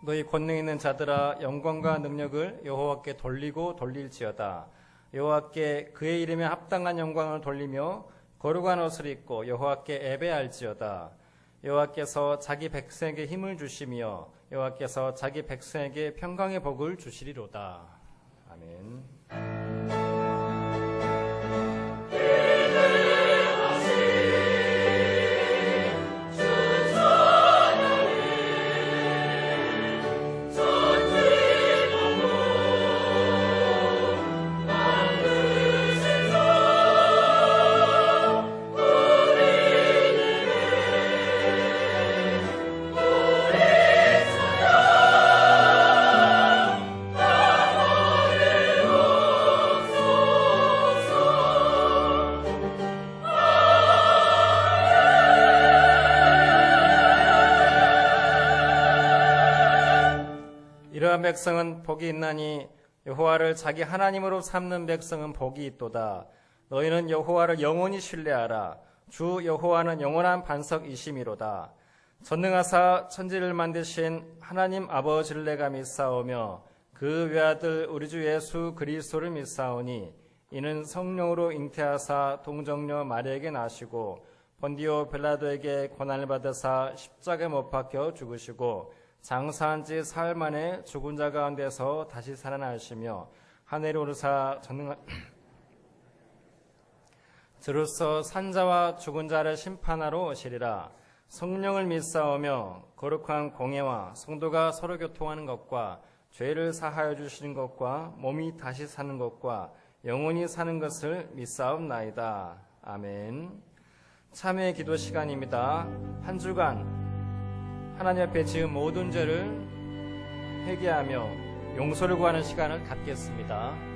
너희 권능 있는 자들아 영광과 능력을 여호와께 돌리고 돌릴지어다. 여호와께 그의 이름에 합당한 영광을 돌리며 거룩한 옷을 입고 여호와께 예배할지어다. 여호와께서 자기 백성에게 힘을 주시며 여호와께서 자기 백성에게 평강의 복을 주시리로다. 아멘. 이러한 백성은 복이 있나니 여호와를 자기 하나님으로 삼는 백성은 복이 있도다. 너희는 여호와를 영원히 신뢰하라. 주 여호와는 영원한 반석이심이로다. 전능하사 천지를 만드신 하나님 아버지를 내가 믿사오며 그 외아들 우리 주 예수 그리스도를 믿사오니 이는 성령으로 잉태하사 동정녀 마리아에게 나시고 본디오 빌라도에게 고난을 받으사 십자가에 못 박혀 죽으시고 장사한 지 사흘 만에 죽은 자 가운데서 다시 살아나시며 하늘에 오르사 저로서 산자와 죽은 자를 심판하러 오시리라. 성령을 믿사오며 거룩한 공예와 성도가 서로 교통하는 것과 죄를 사하여 주시는 것과 몸이 다시 사는 것과 영원히 사는 것을 믿사옵나이다. 아멘. 참회의 기도 시간입니다. 한 주간 하나님 앞에 지은 모든 죄를 회개하며 용서를 구하는 시간을 갖겠습니다.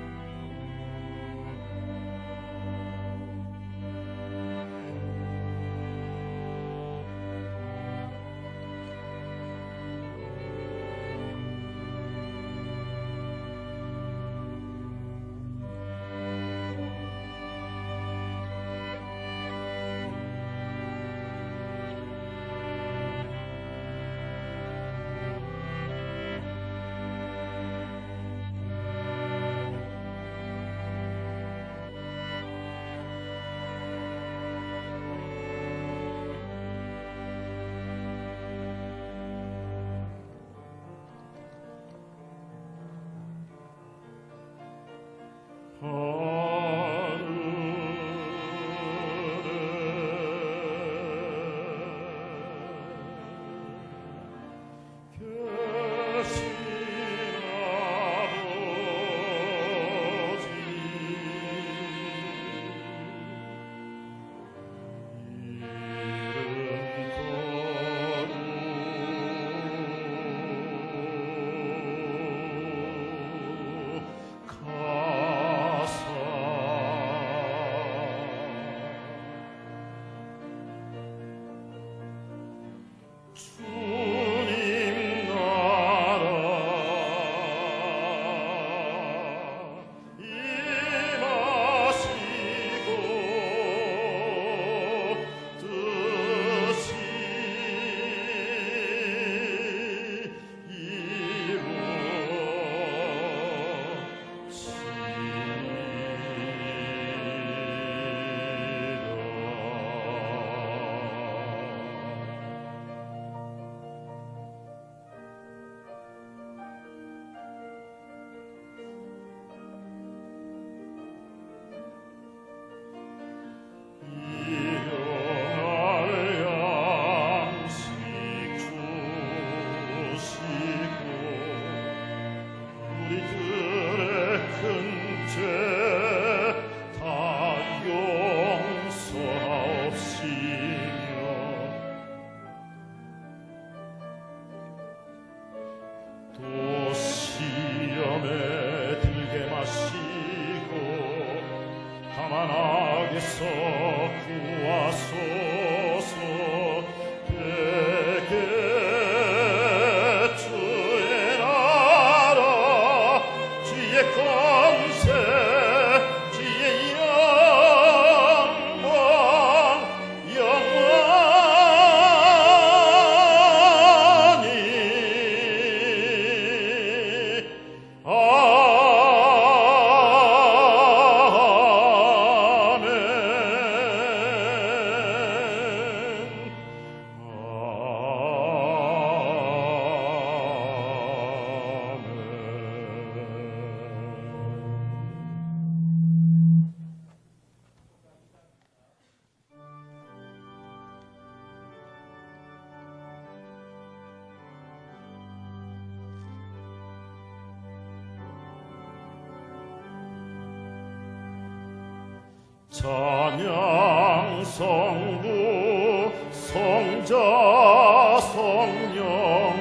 찬양 성부 성자 성령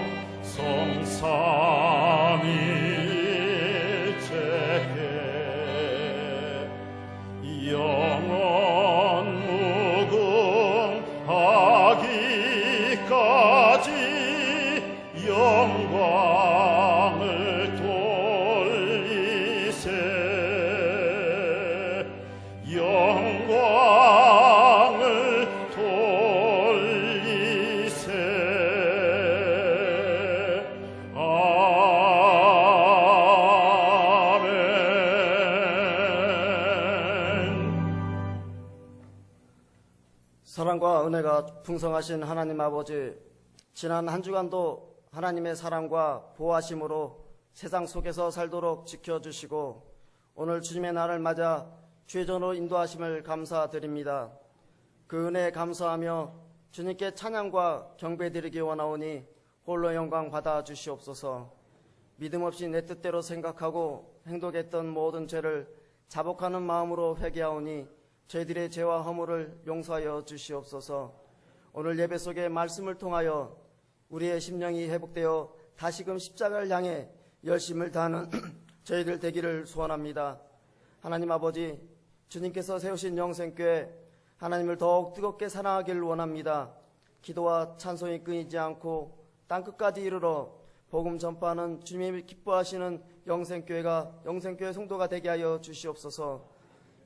성삼위일체에 영원 무궁하기까지 영광을 돌리세 영광을 돌리세 아멘. 사랑과 은혜가 풍성하신 하나님 아버지, 지난 한 주간도 하나님의 사랑과 보호하심으로 세상 속에서 살도록 지켜주시고 오늘 주님의 날을 맞아 주의 전으로 인도하심을 감사드립니다. 그 은혜에 감사하며 주님께 찬양과 경배드리기 원하오니 홀로 영광 받아 주시옵소서. 믿음 없이 내 뜻대로 생각하고 행동했던 모든 죄를 자복하는 마음으로 회개하오니 저희들의 죄와 허물을 용서하여 주시옵소서. 오늘 예배 속에 말씀을 통하여 우리의 심령이 회복되어 다시금 십자가를 향해 열심을 다하는 저희들 되기를 소원합니다. 하나님 아버지, 주님께서 세우신 영생교회 하나님을 더욱 뜨겁게 사랑하기를 원합니다. 기도와 찬송이 끊이지 않고 땅끝까지 이르러 복음 전파하는 주님이 기뻐하시는 영생교회 성도가 되게 하여 주시옵소서.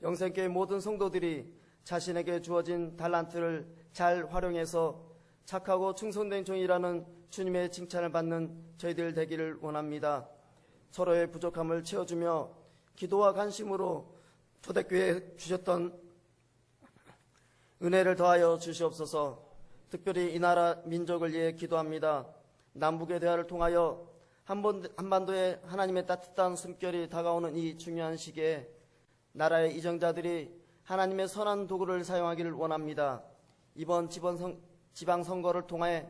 영생교회 모든 성도들이 자신에게 주어진 달란트를 잘 활용해서 착하고 충성된 종이라는 주님의 칭찬을 받는 저희들 되기를 원합니다. 서로의 부족함을 채워주며 기도와 관심으로 초대교회에 주셨던 은혜를 더하여 주시옵소서. 특별히 이 나라 민족을 위해 기도합니다. 남북의 대화를 통하여 한반도에 하나님의 따뜻한 숨결이 다가오는 이 중요한 시기에 나라의 이정자들이 하나님의 선한 도구를 사용하기를 원합니다. 이번 지방선거를 통해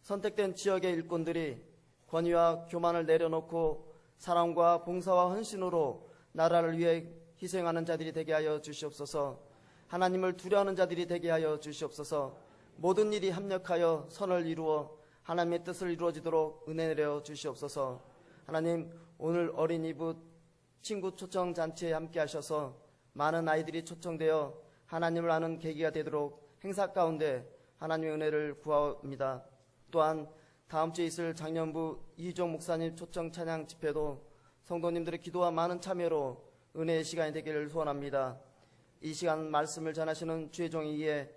선택된 지역의 일꾼들이 권위와 교만을 내려놓고 사랑과 봉사와 헌신으로 나라를 위해 희생하는 자들이 되게 하여 주시옵소서. 하나님을 두려워하는 자들이 되게 하여 주시옵소서. 모든 일이 합력하여 선을 이루어 하나님의 뜻을 이루어지도록 은혜 내려 주시옵소서. 하나님, 오늘 어린이부 친구 초청 잔치에 함께 하셔서 많은 아이들이 초청되어 하나님을 아는 계기가 되도록 행사 가운데 하나님의 은혜를 구합니다. 또한 다음 주에 있을 장년부 이희종 목사님 초청 찬양 집회도 성도님들의 기도와 많은 참여로 은혜의 시간이 되기를 소원합니다. 이 시간 말씀을 전하시는 주의 종이 이에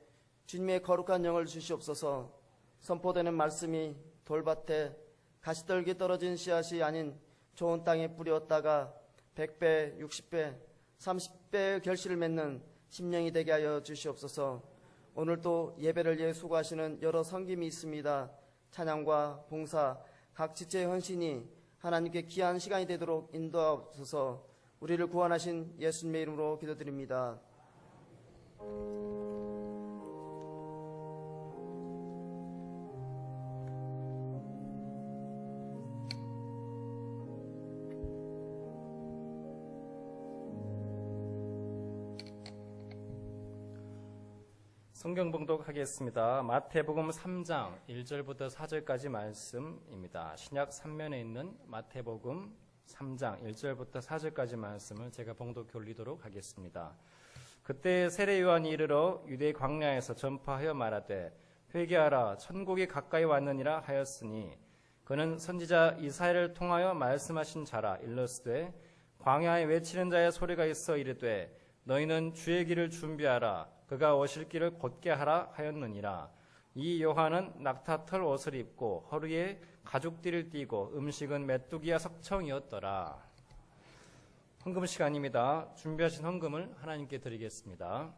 주님의 거룩한 영을 주시옵소서. 선포되는 말씀이 돌밭에 가시떨기 떨어진 씨앗이 아닌 좋은 땅에 뿌렸다가 100배, 60배, 30배의 결실을 맺는 심령이 되게 하여 주시옵소서. 오늘 또 예배를 위해 수고하시는 여러 섬김이 있습니다. 찬양과 봉사, 각 지체의 헌신이 하나님께 귀한 시간이 되도록 인도하옵소서. 우리를 구원하신 예수님의 이름으로 기도드립니다. 성경 봉독하겠습니다. 마태복음 3장 1절부터 4절까지 말씀입니다. 신약 3면에 있는 마태복음 3장 1절부터 4절까지 말씀을 제가 봉독해 올리도록 하겠습니다. 그때 세례 요한이 이르러 유대 광야에서 전파하여 말하되 회개하라 천국이 가까이 왔느니라 하였으니 그는 선지자 이사야를 통하여 말씀하신 자라. 일러스되 광야에 외치는 자의 소리가 있어 이르되 너희는 주의 길을 준비하라. 그가 오실 길을 곧게 하라 하였느니라. 이 요한은 낙타털 옷을 입고 허리에 가죽띠를 띠고 음식은 메뚜기와 석청이었더라. 헌금 시간입니다. 준비하신 헌금을 하나님께 드리겠습니다.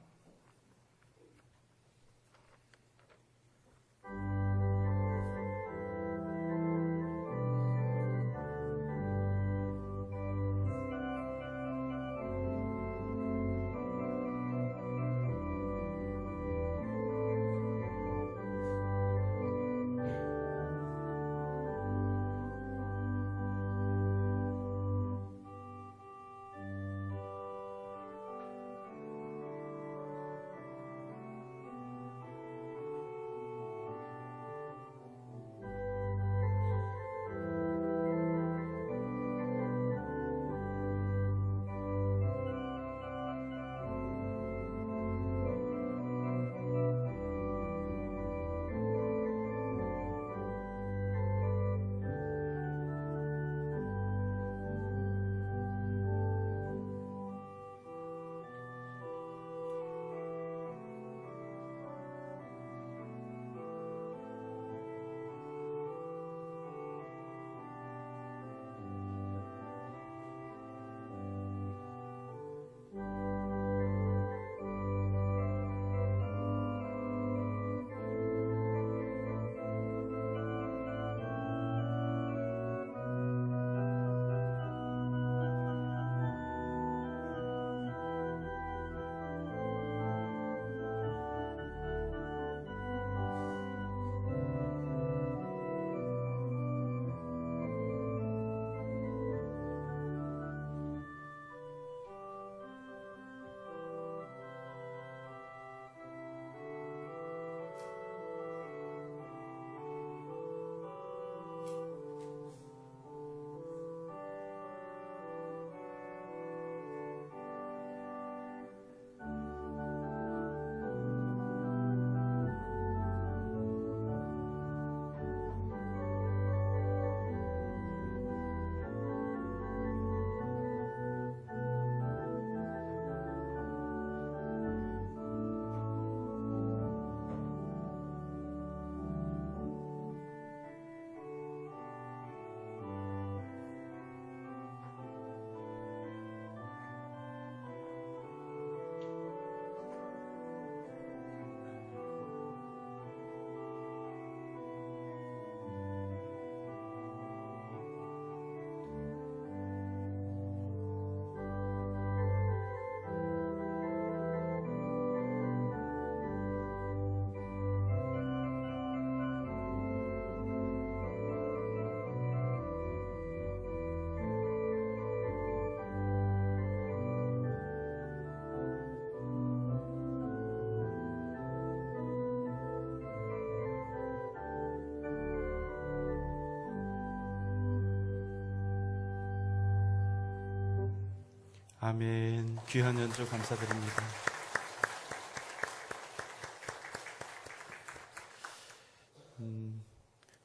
아멘. 귀한 연주 감사드립니다.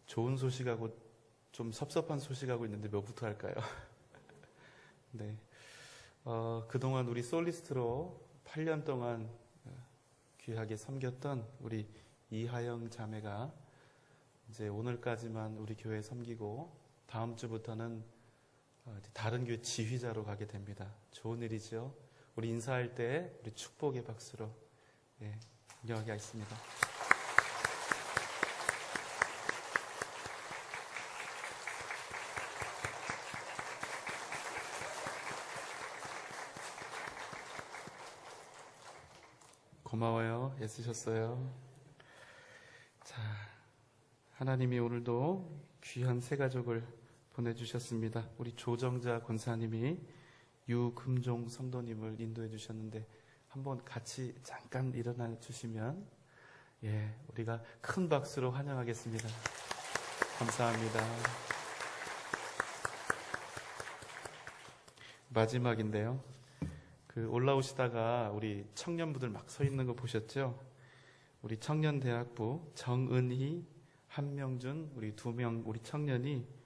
좋은 소식하고 좀 섭섭한 소식하고 있는데 뭐부터 할까요? 네. 그동안 우리 솔리스트로 8년 동안 귀하게 섬겼던 우리 이하영 자매가 이제 오늘까지만 우리 교회 섬기고 다음 주부터는 다른 교회 지휘자로 가게 됩니다. 좋은 일이죠. 우리 인사할 때 우리 축복의 박수로 인정하게 하겠습니다. 고마워요. 애쓰셨어요. 자, 하나님이 오늘도 귀한 새 가족을 보내주셨습니다. 우리 조정자 권사님이 유금종 성도님을 인도해 주셨는데 한번 같이 잠깐 일어나 주시면 우리가 큰 박수로 환영하겠습니다. 감사합니다. 마지막인데요. 올라오시다가 우리 청년부들 막 서 있는 거 보셨죠? 우리 청년대학부 정은희, 한명준, 우리 2명 우리 청년이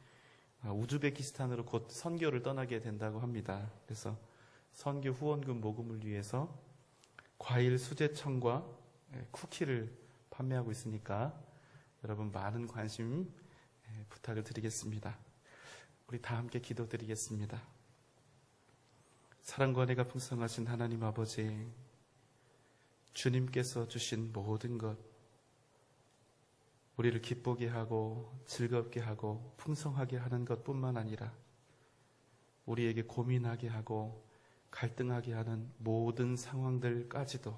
우즈베키스탄으로 곧 선교를 떠나게 된다고 합니다. 그래서 선교 후원금 모금을 위해서 과일 수제청과 쿠키를 판매하고 있으니까 여러분 많은 관심 부탁을 드리겠습니다. 우리 다 함께 기도드리겠습니다. 사랑과 은혜가 풍성하신 하나님 아버지, 주님께서 주신 모든 것, 우리를 기쁘게 하고 즐겁게 하고 풍성하게 하는 것뿐만 아니라 우리에게 고민하게 하고 갈등하게 하는 모든 상황들까지도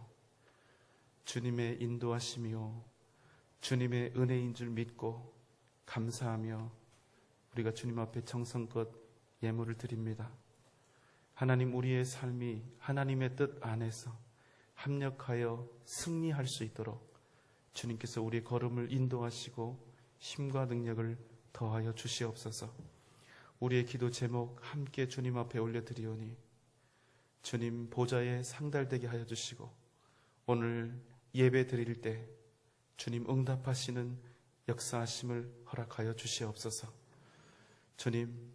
주님의 인도하심이요 주님의 은혜인 줄 믿고 감사하며 우리가 주님 앞에 정성껏 예물을 드립니다. 하나님, 우리의 삶이 하나님의 뜻 안에서 합력하여 승리할 수 있도록 주님께서 우리의 걸음을 인도하시고 힘과 능력을 더하여 주시옵소서. 우리의 기도 제목 함께 주님 앞에 올려드리오니 주님 보좌에 상달되게 하여 주시고 오늘 예배 드릴 때 주님 응답하시는 역사하심을 허락하여 주시옵소서. 주님,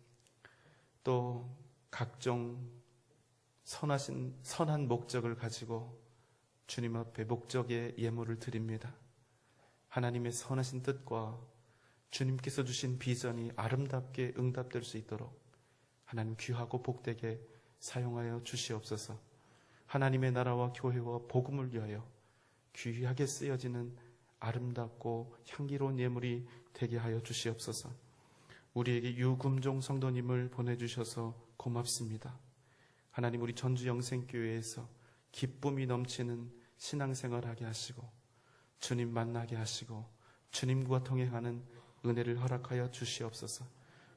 또 각종 선한 목적을 가지고 주님 앞에 목적의 예물을 드립니다. 하나님의 선하신 뜻과 주님께서 주신 비전이 아름답게 응답될 수 있도록 하나님 귀하고 복되게 사용하여 주시옵소서. 하나님의 나라와 교회와 복음을 위하여 귀하게 쓰여지는 아름답고 향기로운 예물이 되게 하여 주시옵소서. 우리에게 유금종 성도님을 보내주셔서 고맙습니다. 하나님, 우리 전주 영생교회에서 기쁨이 넘치는 신앙생활하게 하시고 주님 만나게 하시고 주님과 동행하는 은혜를 허락하여 주시옵소서.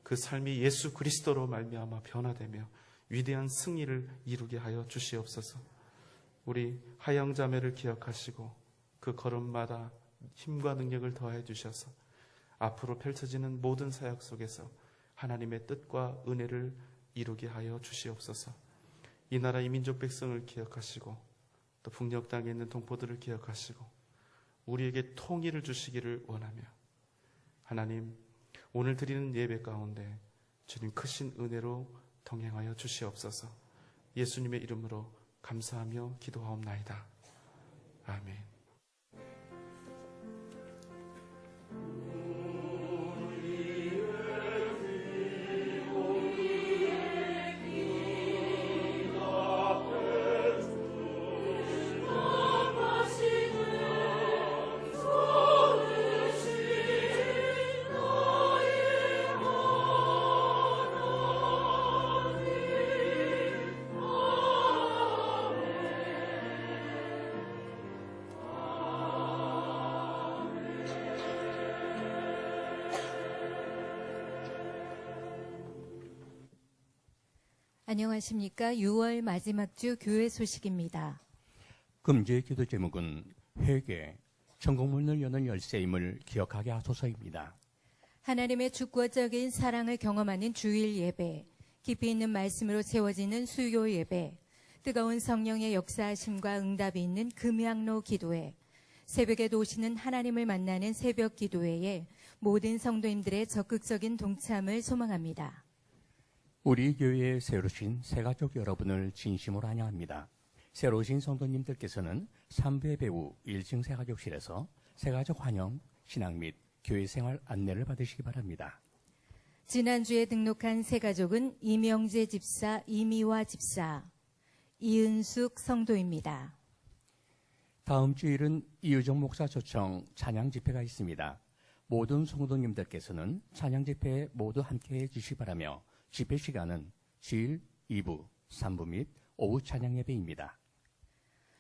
그 삶이 예수 그리스도로 말미암아 변화되며 위대한 승리를 이루게 하여 주시옵소서. 우리 하영 자매를 기억하시고 그 걸음마다 힘과 능력을 더해 주셔서 앞으로 펼쳐지는 모든 사역 속에서 하나님의 뜻과 은혜를 이루게 하여 주시옵소서. 이 나라 이민족 백성을 기억하시고 또 북녘 땅에 있는 동포들을 기억하시고 우리에게 통일을 주시기를 원하며 하나님, 오늘 드리는 예배 가운데 주님 크신 은혜로 동행하여 주시옵소서. 예수님의 이름으로 감사하며 기도하옵나이다. 아멘. 안녕하십니까. 6월 마지막 주 교회 소식입니다. 금주의 기도 제목은 회개, 천국문을 여는 열쇠임을 기억하게 하소서입니다. 하나님의 주권적인 사랑을 경험하는 주일 예배, 깊이 있는 말씀으로 채워지는 수요 예배, 뜨거운 성령의 역사하심과 응답이 있는 금양로 기도회, 새벽에 오시는 하나님을 만나는 새벽 기도회에 모든 성도님들의 적극적인 동참을 소망합니다. 우리 교회에 새로 오신 새가족 여러분을 진심으로 환영합니다. 새로 오신 성도님들께서는 3부의 배후 1층 새가족실에서 새가족 환영, 신앙 및 교회 생활 안내를 받으시기 바랍니다. 지난주에 등록한 새가족은 이명재 집사, 이미화 집사, 이은숙 성도입니다. 다음 주일은 이유정 목사 초청 찬양 집회가 있습니다. 모든 성도님들께서는 찬양 집회에 모두 함께해 주시기 바라며 집회 시간은 주일 2부, 3부 및 오후 찬양 예배입니다.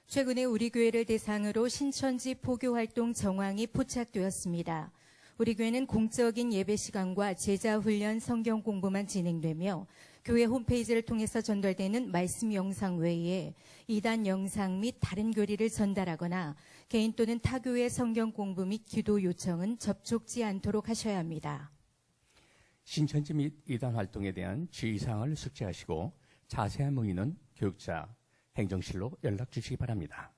최근에 우리 교회를 대상으로 신천지 포교활동 정황이 포착되었습니다. 우리 교회는 공적인 예배 시간과 제자훈련 성경 공부만 진행되며 교회 홈페이지를 통해서 전달되는 말씀 영상 외에 이단 영상 및 다른 교리를 전달하거나 개인 또는 타교의 성경 공부 및 기도 요청은 접촉지 않도록 하셔야 합니다. 신천지 및 이단 활동에 대한 주의사항을 숙지하시고 자세한 문의는 교육자, 행정실로 연락 주시기 바랍니다.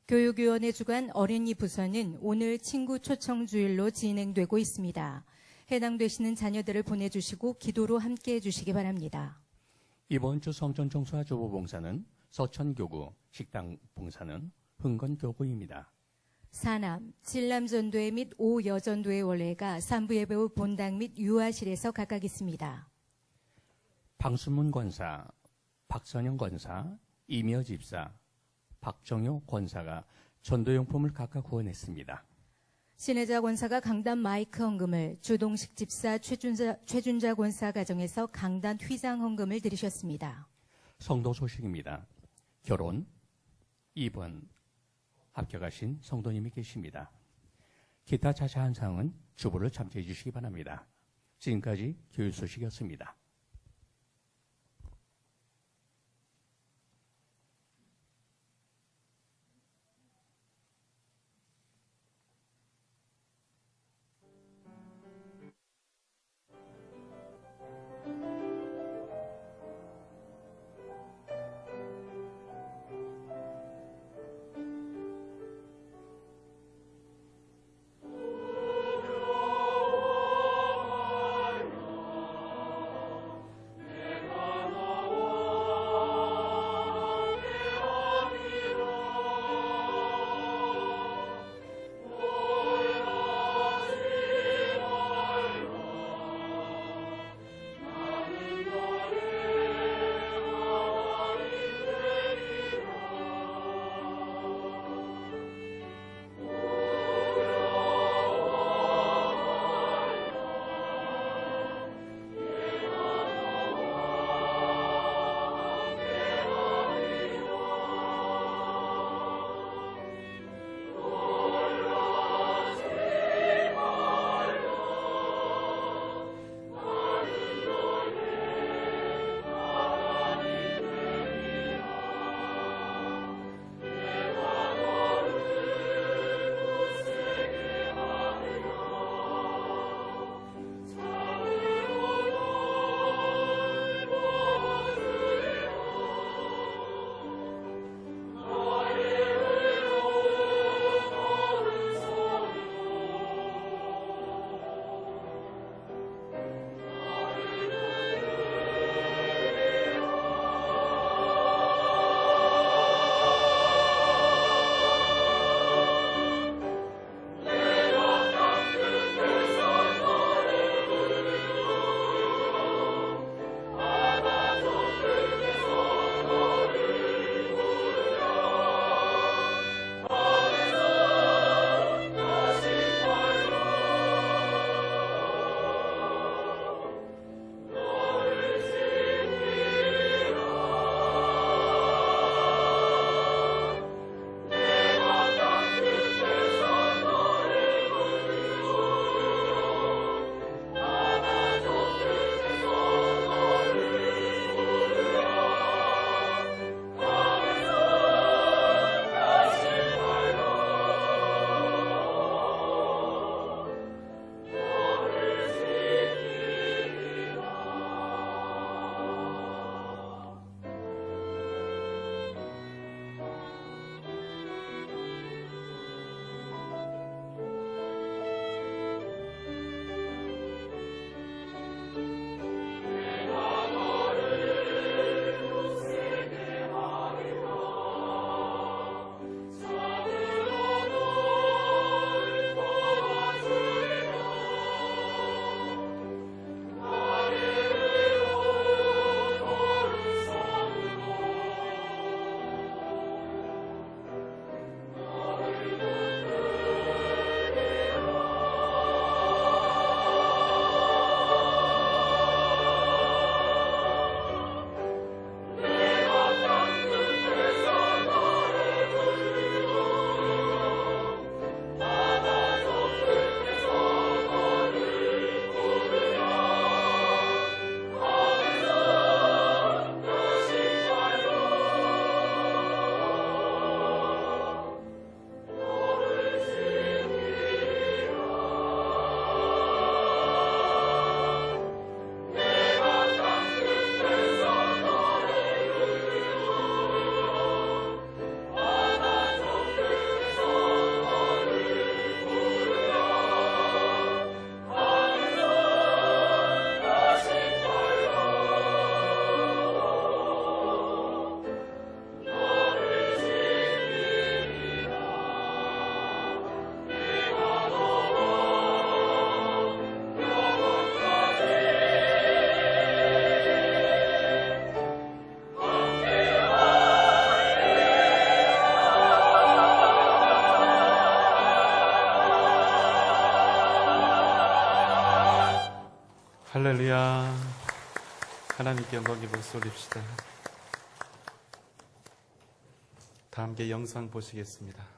교육위원회 주관 어린이 부서는 오늘 친구 초청 주일로 진행되고 있습니다. 해당되시는 자녀들을 보내주시고 기도로 함께해 주시기 바랍니다. 이번 주 성전청소와 주보봉사는 서천교구, 식당 봉사는 흥건교구입니다. 사남, 칠남전도회 및 오여전도회 원례가 3부 예배 후 본당 및 유아실에서 각각 있습니다. 방순문 권사, 박선영 권사, 이미여 집사, 박정효 권사가 전도용품을 각각 후원했습니다. 신혜자 권사가 강단 마이크 헌금을, 주동식 집사 최준자 권사 가정에서 강단 휘장 헌금을 드리셨습니다. 성도 소식입니다. 결혼 2번 합격하신 성도님이 계십니다. 기타 자세한 사항은 주보를 참조해 주시기 바랍니다. 지금까지 교육 소식이었습니다. 할렐루야. 하나님께 영광의 목소리 올립시다. 다 함께 영상 보시겠습니다.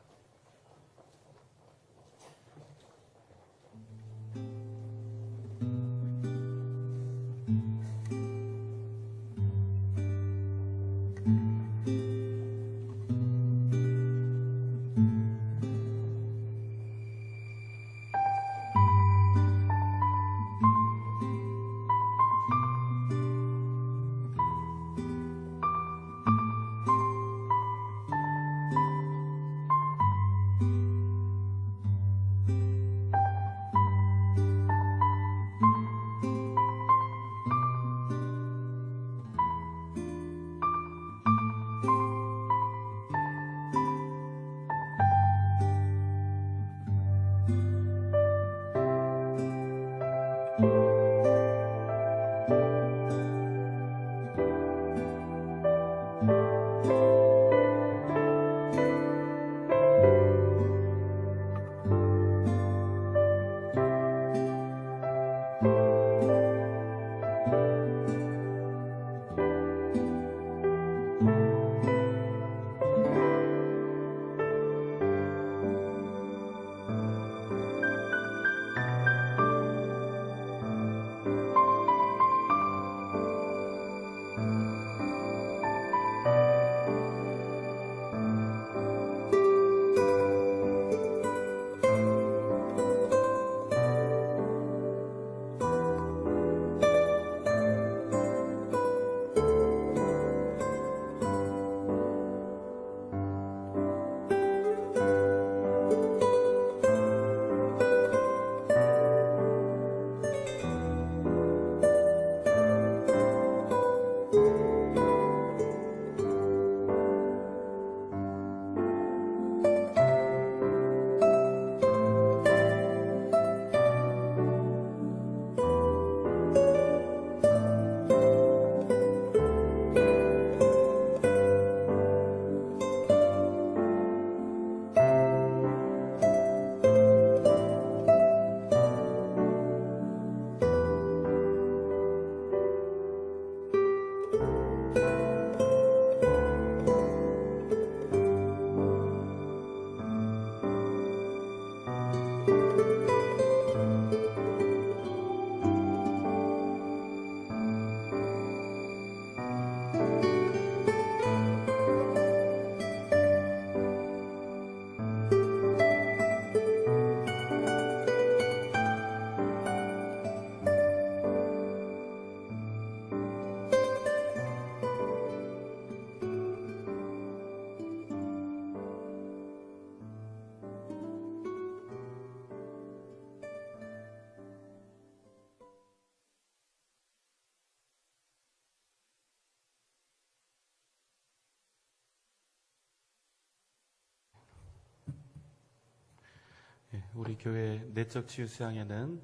우리 교회 내적 치유 수양회는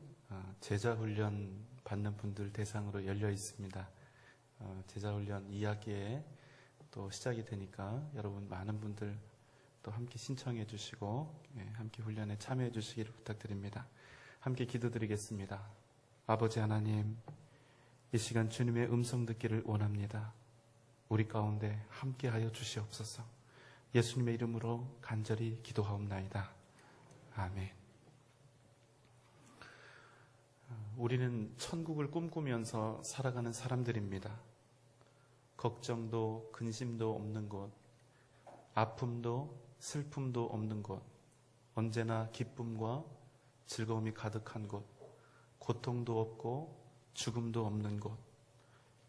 제자 훈련 받는 분들 대상으로 열려 있습니다. 제자 훈련 2학기에 또 시작이 되니까 여러분 많은 분들 또 함께 신청해 주시고 함께 훈련에 참여해 주시기를 부탁드립니다. 함께 기도드리겠습니다. 아버지 하나님, 이 시간 주님의 음성 듣기를 원합니다. 우리 가운데 함께하여 주시옵소서. 예수님의 이름으로 간절히 기도하옵나이다. 아멘. 우리는 천국을 꿈꾸면서 살아가는 사람들입니다. 걱정도 근심도 없는 곳, 아픔도 슬픔도 없는 곳, 언제나 기쁨과 즐거움이 가득한 곳, 고통도 없고 죽음도 없는 곳,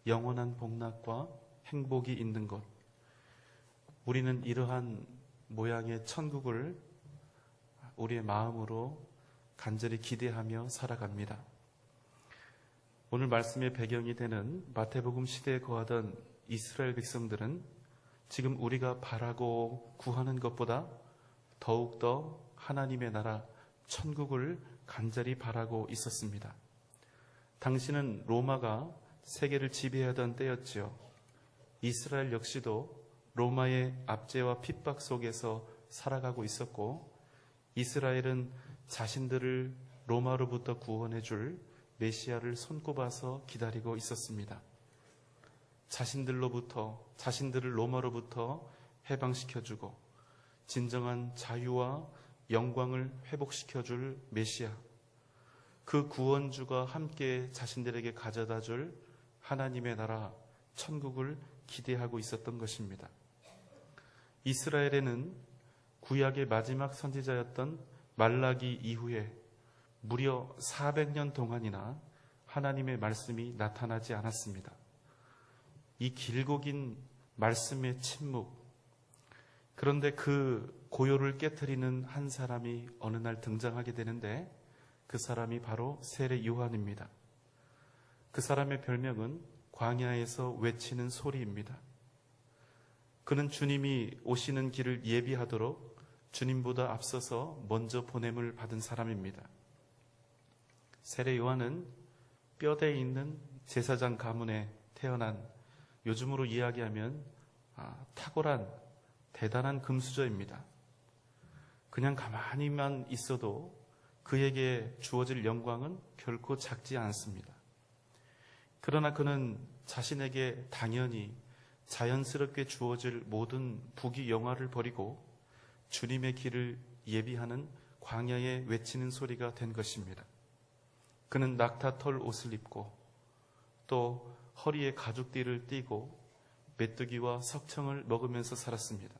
영원한 복락과 행복이 있는 곳. 우리는 이러한 모양의 천국을 우리의 마음으로 간절히 기대하며 살아갑니다. 오늘 말씀의 배경이 되는 마태복음 시대에 거하던 이스라엘 백성들은 지금 우리가 바라고 구하는 것보다 더욱더 하나님의 나라 천국을 간절히 바라고 있었습니다. 당시는 로마가 세계를 지배하던 때였지요. 이스라엘 역시도 로마의 압제와 핍박 속에서 살아가고 있었고, 이스라엘은 자신들을 로마로부터 구원해 줄 메시아를 손꼽아서 기다리고 있었습니다. 자신들을 로마로부터 해방시켜주고 진정한 자유와 영광을 회복시켜줄 메시아, 그 구원주가 함께 자신들에게 가져다줄 하나님의 나라, 천국을 기대하고 있었던 것입니다. 이스라엘에는 구약의 마지막 선지자였던 말라기 이후에 무려 400년 동안이나 하나님의 말씀이 나타나지 않았습니다. 이 길고 긴 말씀의 침묵, 그런데 그 고요를 깨트리는 한 사람이 어느 날 등장하게 되는데 그 사람이 바로 세례 요한입니다. 그 사람의 별명은 광야에서 외치는 소리입니다. 그는 주님이 오시는 길을 예비하도록 주님보다 앞서서 먼저 보냄을 받은 사람입니다. 세례 요한은 뼈대에 있는 제사장 가문에 태어난, 요즘으로 이야기하면 탁월한 대단한 금수저입니다. 그냥 가만히만 있어도 그에게 주어질 영광은 결코 작지 않습니다. 그러나 그는 자신에게 당연히 자연스럽게 주어질 모든 부귀 영화를 버리고 주님의 길을 예비하는 광야에 외치는 소리가 된 것입니다. 그는 낙타털 옷을 입고 또 허리에 가죽띠를 띠고 메뚜기와 석청을 먹으면서 살았습니다.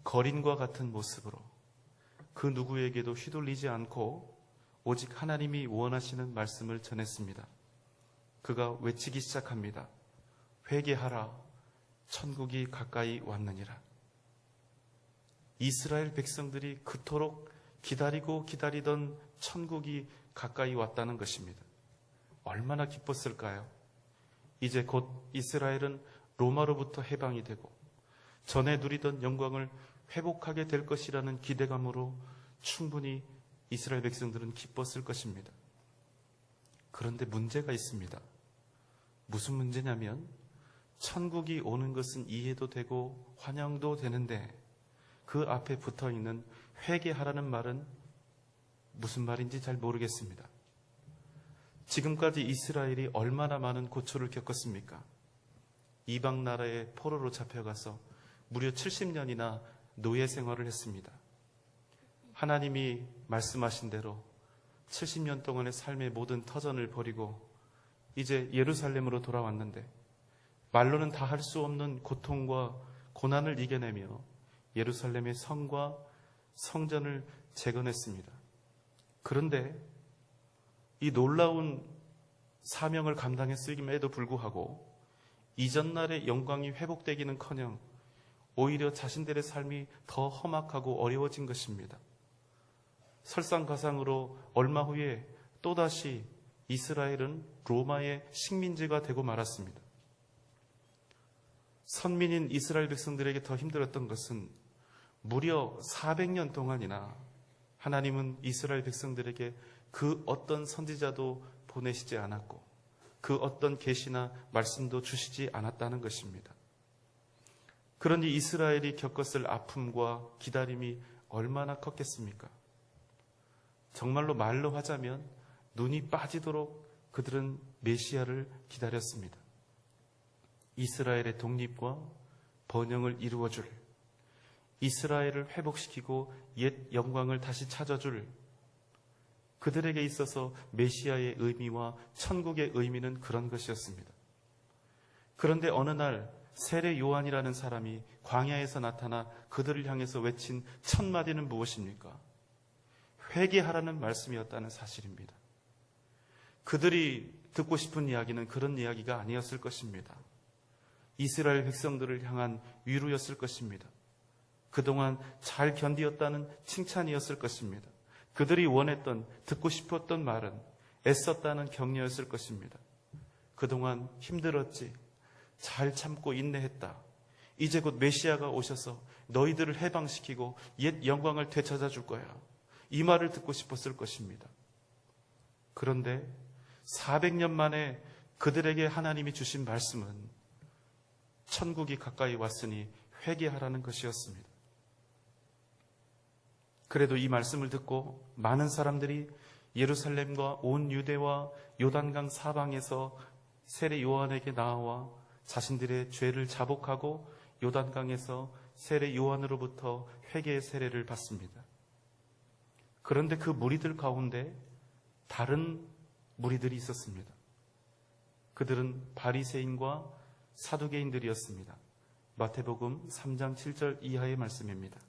거린과 같은 모습으로 그 누구에게도 휘둘리지 않고 오직 하나님이 원하시는 말씀을 전했습니다. 그가 외치기 시작합니다. 회개하라, 천국이 가까이 왔느니라. 이스라엘 백성들이 그토록 기다리고 기다리던 천국이 가까이 왔다는 것입니다. 얼마나 기뻤을까요? 이제 곧 이스라엘은 로마로부터 해방이 되고 전에 누리던 영광을 회복하게 될 것이라는 기대감으로 충분히 이스라엘 백성들은 기뻤을 것입니다. 그런데 문제가 있습니다. 무슨 문제냐면 천국이 오는 것은 이해도 되고 환영도 되는데 그 앞에 붙어있는 회개하라는 말은 무슨 말인지 잘 모르겠습니다. 지금까지 이스라엘이 얼마나 많은 고초를 겪었습니까? 이방 나라의 포로로 잡혀가서 무려 70년이나 노예 생활을 했습니다. 하나님이 말씀하신 대로 70년 동안의 삶의 모든 터전을 버리고 이제 예루살렘으로 돌아왔는데 말로는 다 할 수 없는 고통과 고난을 이겨내며 예루살렘의 성과 성전을 재건했습니다. 그런데 이 놀라운 사명을 감당했음에도 불구하고 이전날의 영광이 회복되기는커녕 오히려 자신들의 삶이 더 험악하고 어려워진 것입니다. 설상가상으로 얼마 후에 또다시 이스라엘은 로마의 식민지가 되고 말았습니다. 선민인 이스라엘 백성들에게 더 힘들었던 것은 무려 400년 동안이나 하나님은 이스라엘 백성들에게 그 어떤 선지자도 보내시지 않았고 그 어떤 계시나 말씀도 주시지 않았다는 것입니다. 그러니 이스라엘이 겪었을 아픔과 기다림이 얼마나 컸겠습니까? 정말로 말로 하자면 눈이 빠지도록 그들은 메시아를 기다렸습니다. 이스라엘의 독립과 번영을 이루어줄, 이스라엘을 회복시키고 옛 영광을 다시 찾아줄, 그들에게 있어서 메시아의 의미와 천국의 의미는 그런 것이었습니다. 그런데 어느 날 세례 요한이라는 사람이 광야에서 나타나 그들을 향해서 외친 첫 마디는 무엇입니까? 회개하라는 말씀이었다는 사실입니다. 그들이 듣고 싶은 이야기는 그런 이야기가 아니었을 것입니다. 이스라엘 백성들을 향한 위로였을 것입니다. 그동안 잘 견디었다는 칭찬이었을 것입니다. 그들이 원했던, 듣고 싶었던 말은 애썼다는 격려였을 것입니다. 그동안 힘들었지, 잘 참고 인내했다. 이제 곧 메시아가 오셔서 너희들을 해방시키고 옛 영광을 되찾아 줄 거야. 이 말을 듣고 싶었을 것입니다. 그런데 400년 만에 그들에게 하나님이 주신 말씀은 천국이 가까이 왔으니 회개하라는 것이었습니다. 그래도 이 말씀을 듣고 많은 사람들이 예루살렘과 온 유대와 요단강 사방에서 세례 요한에게 나와 자신들의 죄를 자복하고 요단강에서 세례 요한으로부터 회개의 세례를 받습니다. 그런데 그 무리들 가운데 다른 무리들이 있었습니다. 그들은 바리새인과 사두개인들이었습니다. 마태복음 3장 7절 이하의 말씀입니다.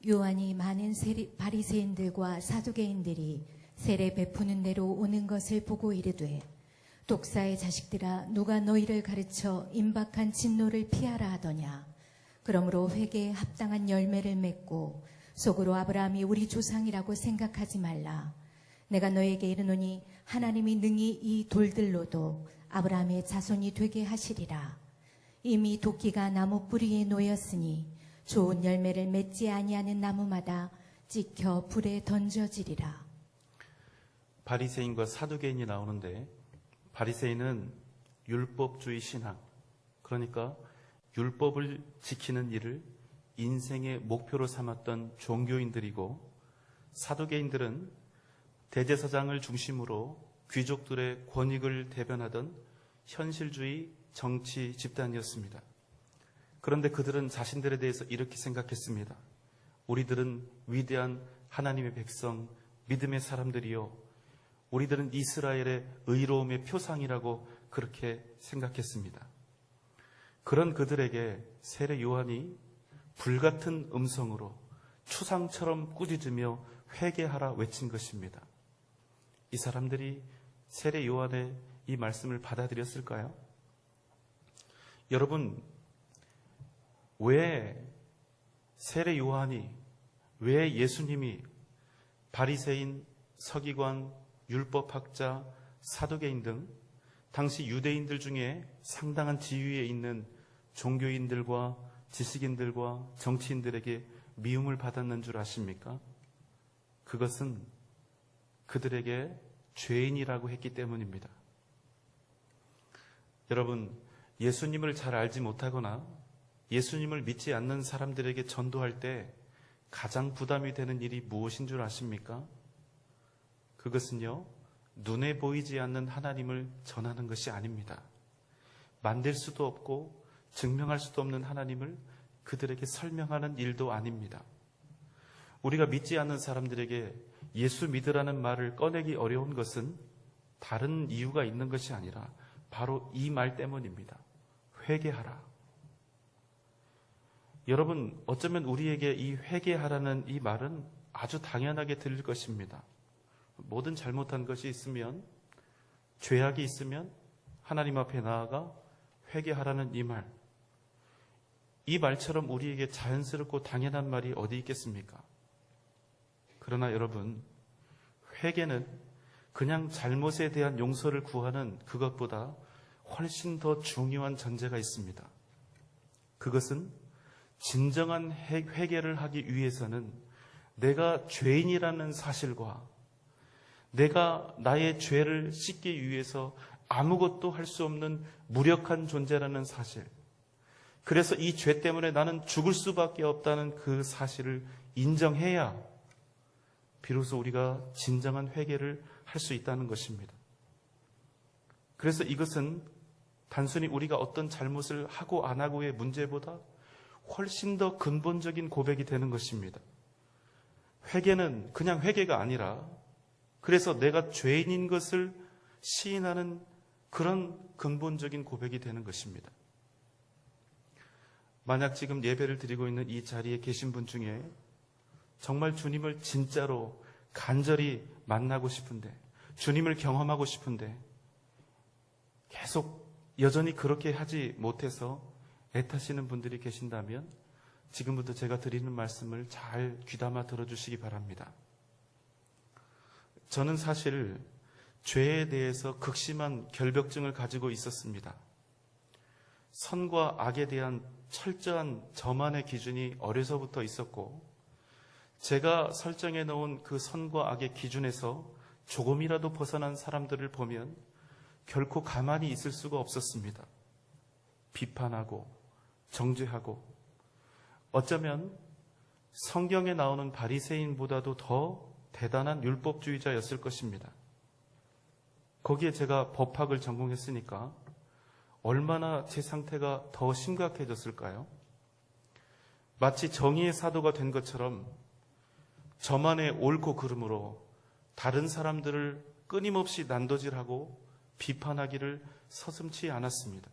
요한이 많은 바리새인들과 사두개인들이 세례 베푸는 대로 오는 것을 보고 이르되, 독사의 자식들아, 누가 너희를 가르쳐 임박한 진노를 피하라 하더냐. 그러므로 회개에 합당한 열매를 맺고 속으로 아브라함이 우리 조상이라고 생각하지 말라. 내가 너에게 이르노니 하나님이 능히 이 돌들로도 아브라함의 자손이 되게 하시리라. 이미 도끼가 나무 뿌리에 놓였으니 좋은 열매를 맺지 아니하는 나무마다 찍혀 불에 던져지리라. 바리새인과 사두개인이 나오는데, 바리새인은 율법주의 신앙, 그러니까 율법을 지키는 일을 인생의 목표로 삼았던 종교인들이고, 사두개인들은 대제사장을 중심으로 귀족들의 권익을 대변하던 현실주의 정치 집단이었습니다. 그런데 그들은 자신들에 대해서 이렇게 생각했습니다. 우리들은 위대한 하나님의 백성, 믿음의 사람들이요, 우리들은 이스라엘의 의로움의 표상이라고 그렇게 생각했습니다. 그런 그들에게 세례 요한이 불같은 음성으로 추상처럼 꾸짖으며 회개하라 외친 것입니다. 이 사람들이 세례 요한의 이 말씀을 받아들였을까요? 여러분, 왜 세례 요한이, 왜 예수님이 바리새인, 서기관, 율법학자, 사두개인 등 당시 유대인들 중에 상당한 지위에 있는 종교인들과 지식인들과 정치인들에게 미움을 받았는 줄 아십니까? 그것은 그들에게 죄인이라고 했기 때문입니다. 여러분, 예수님을 잘 알지 못하거나 예수님을 믿지 않는 사람들에게 전도할 때 가장 부담이 되는 일이 무엇인 줄 아십니까? 그것은요, 눈에 보이지 않는 하나님을 전하는 것이 아닙니다. 만들 수도 없고 증명할 수도 없는 하나님을 그들에게 설명하는 일도 아닙니다. 우리가 믿지 않는 사람들에게 예수 믿으라는 말을 꺼내기 어려운 것은 다른 이유가 있는 것이 아니라 바로 이 말 때문입니다. 회개하라. 여러분, 어쩌면 우리에게 이 회개하라는 이 말은 아주 당연하게 들릴 것입니다. 모든 잘못한 것이 있으면, 죄악이 있으면 하나님 앞에 나아가 회개하라는 이 말, 이 말처럼 우리에게 자연스럽고 당연한 말이 어디 있겠습니까? 그러나 여러분, 회개는 그냥 잘못에 대한 용서를 구하는 그것보다 훨씬 더 중요한 전제가 있습니다. 그것은 진정한 회개를 하기 위해서는 내가 죄인이라는 사실과 내가 나의 죄를 씻기 위해서 아무것도 할 수 없는 무력한 존재라는 사실, 그래서 이 죄 때문에 나는 죽을 수밖에 없다는 그 사실을 인정해야 비로소 우리가 진정한 회개를 할 수 있다는 것입니다. 그래서 이것은 단순히 우리가 어떤 잘못을 하고 안 하고의 문제보다 훨씬 더 근본적인 고백이 되는 것입니다. 회개는 그냥 회개가 아니라, 그래서 내가 죄인인 것을 시인하는 그런 근본적인 고백이 되는 것입니다. 만약 지금 예배를 드리고 있는 이 자리에 계신 분 중에 정말 주님을 진짜로 간절히 만나고 싶은데, 주님을 경험하고 싶은데 계속 여전히 그렇게 하지 못해서 애타시는 분들이 계신다면 지금부터 제가 드리는 말씀을 잘 귀담아 들어주시기 바랍니다. 저는 사실 죄에 대해서 극심한 결벽증을 가지고 있었습니다. 선과 악에 대한 철저한 저만의 기준이 어려서부터 있었고, 제가 설정해 놓은 그 선과 악의 기준에서 조금이라도 벗어난 사람들을 보면 결코 가만히 있을 수가 없었습니다. 비판하고 정죄하고, 어쩌면 성경에 나오는 바리새인보다도 더 대단한 율법주의자였을 것입니다. 거기에 제가 법학을 전공했으니까 얼마나 제 상태가 더 심각해졌을까요? 마치 정의의 사도가 된 것처럼 저만의 옳고 그름으로 다른 사람들을 끊임없이 난도질하고 비판하기를 서슴지 않았습니다.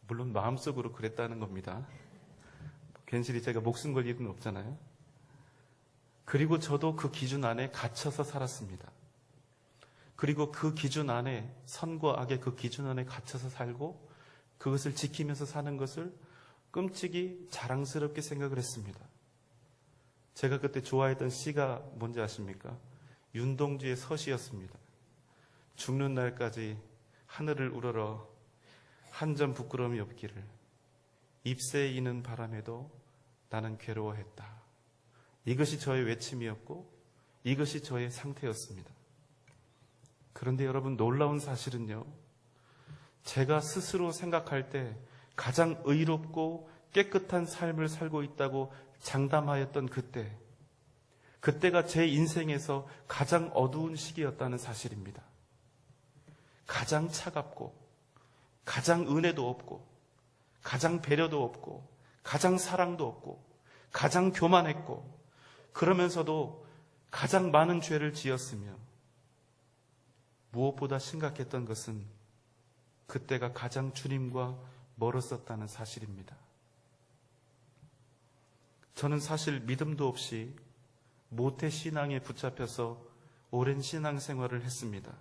물론 마음속으로 그랬다는 겁니다. 괜시리 제가 목숨 걸 일은 없잖아요. 그리고 저도 그 기준 안에 갇혀서 살았습니다. 그리고 그 기준 안에, 선과 악의 그 기준 안에 갇혀서 살고 그것을 지키면서 사는 것을 끔찍이 자랑스럽게 생각을 했습니다. 제가 그때 좋아했던 시가 뭔지 아십니까? 윤동주의 서시였습니다. 죽는 날까지 하늘을 우러러 한 점 부끄러움이 없기를 잎새에 이는 바람에도 나는 괴로워했다. 이것이 저의 외침이었고 이것이 저의 상태였습니다. 그런데 여러분, 놀라운 사실은요, 제가 스스로 생각할 때 가장 의롭고 깨끗한 삶을 살고 있다고 장담하였던 그때가 제 인생에서 가장 어두운 시기였다는 사실입니다. 가장 차갑고 가장 은혜도 없고 가장 배려도 없고 가장 사랑도 없고 가장 교만했고 그러면서도 가장 많은 죄를 지었으며 무엇보다 심각했던 것은 그때가 가장 주님과 멀었었다는 사실입니다. 저는 사실 믿음도 없이 모태 신앙에 붙잡혀서 오랜 신앙 생활을 했습니다.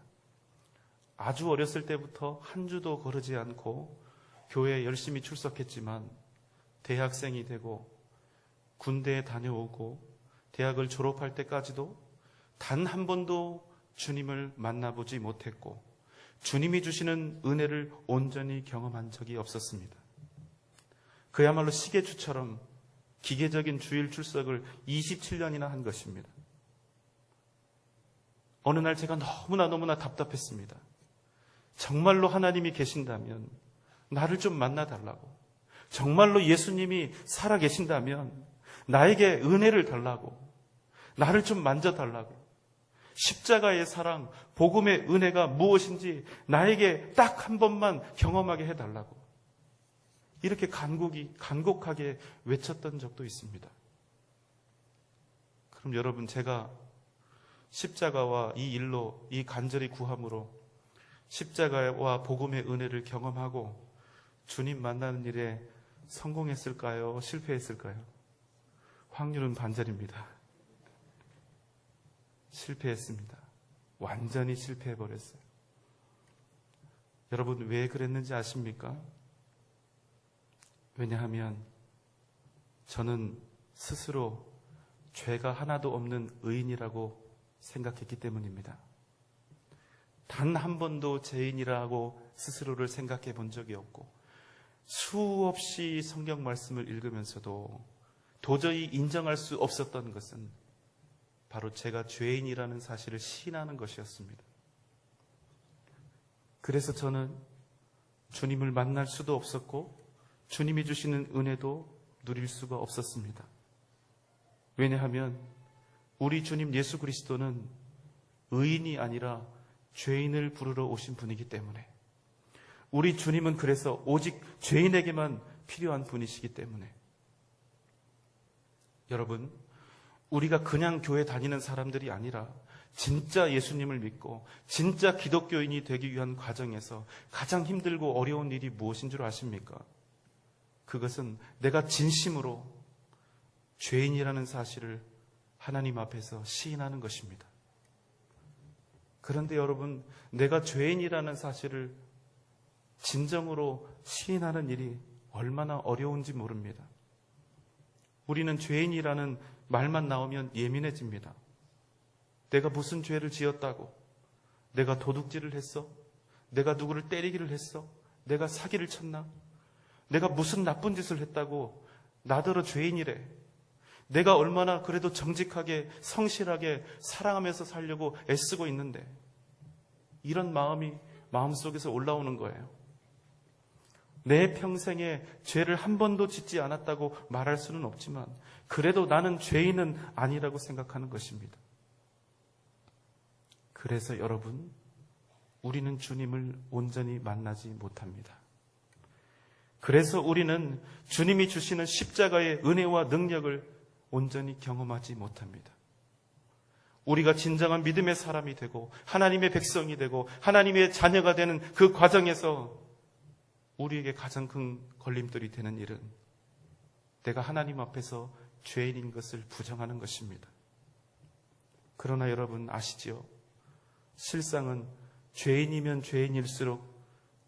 아주 어렸을 때부터 한 주도 거르지 않고 교회에 열심히 출석했지만 대학생이 되고 군대에 다녀오고 대학을 졸업할 때까지도 단 한 번도 주님을 만나보지 못했고 주님이 주시는 은혜를 온전히 경험한 적이 없었습니다. 그야말로 시계추처럼 기계적인 주일 출석을 27년이나 한 것입니다. 어느 날 제가 너무나 답답했습니다. 정말로 하나님이 계신다면 나를 좀 만나달라고, 정말로 예수님이 살아계신다면 나에게 은혜를 달라고, 나를 좀 만져달라고, 십자가의 사랑, 복음의 은혜가 무엇인지 나에게 딱 한 번만 경험하게 해달라고, 이렇게 간곡하게 외쳤던 적도 있습니다. 그럼 여러분, 제가 십자가와 이 일로, 이 간절히 구함으로 십자가와 복음의 은혜를 경험하고 주님 만나는 일에 성공했을까요? 실패했을까요? 확률은 반절입니다. 실패했습니다. 완전히 실패해버렸어요. 여러분, 왜 그랬는지 아십니까? 왜냐하면 저는 스스로 죄가 하나도 없는 의인이라고 생각했기 때문입니다. 단 한 번도 죄인이라고 스스로를 생각해 본 적이 없고 수없이 성경 말씀을 읽으면서도 도저히 인정할 수 없었던 것은 바로 제가 죄인이라는 사실을 시인하는 것이었습니다. 그래서 저는 주님을 만날 수도 없었고 주님이 주시는 은혜도 누릴 수가 없었습니다. 왜냐하면 우리 주님 예수 그리스도는 의인이 아니라 죄인을 부르러 오신 분이기 때문에, 우리 주님은 그래서 오직 죄인에게만 필요한 분이시기 때문에, 여러분, 우리가 그냥 교회 다니는 사람들이 아니라 진짜 예수님을 믿고 진짜 기독교인이 되기 위한 과정에서 가장 힘들고 어려운 일이 무엇인 줄 아십니까? 그것은 내가 진심으로 죄인이라는 사실을 하나님 앞에서 시인하는 것입니다. 그런데 여러분, 내가 죄인이라는 사실을 진정으로 시인하는 일이 얼마나 어려운지 모릅니다. 우리는 죄인이라는 말만 나오면 예민해집니다. 내가 무슨 죄를 지었다고? 내가 도둑질을 했어? 내가 누구를 때리기를 했어? 내가 사기를 쳤나? 내가 무슨 나쁜 짓을 했다고 나더러 죄인이래? 내가 얼마나 그래도 정직하게 성실하게 사랑하면서 살려고 애쓰고 있는데, 이런 마음이 마음속에서 올라오는 거예요. 내 평생에 죄를 한 번도 짓지 않았다고 말할 수는 없지만 그래도 나는 죄인은 아니라고 생각하는 것입니다. 그래서 여러분, 우리는 주님을 온전히 만나지 못합니다. 그래서 우리는 주님이 주시는 십자가의 은혜와 능력을 온전히 경험하지 못합니다. 우리가 진정한 믿음의 사람이 되고 하나님의 백성이 되고 하나님의 자녀가 되는 그 과정에서 우리에게 가장 큰 걸림돌이 되는 일은 내가 하나님 앞에서 죄인인 것을 부정하는 것입니다. 그러나 여러분 아시지요? 실상은 죄인이면 죄인일수록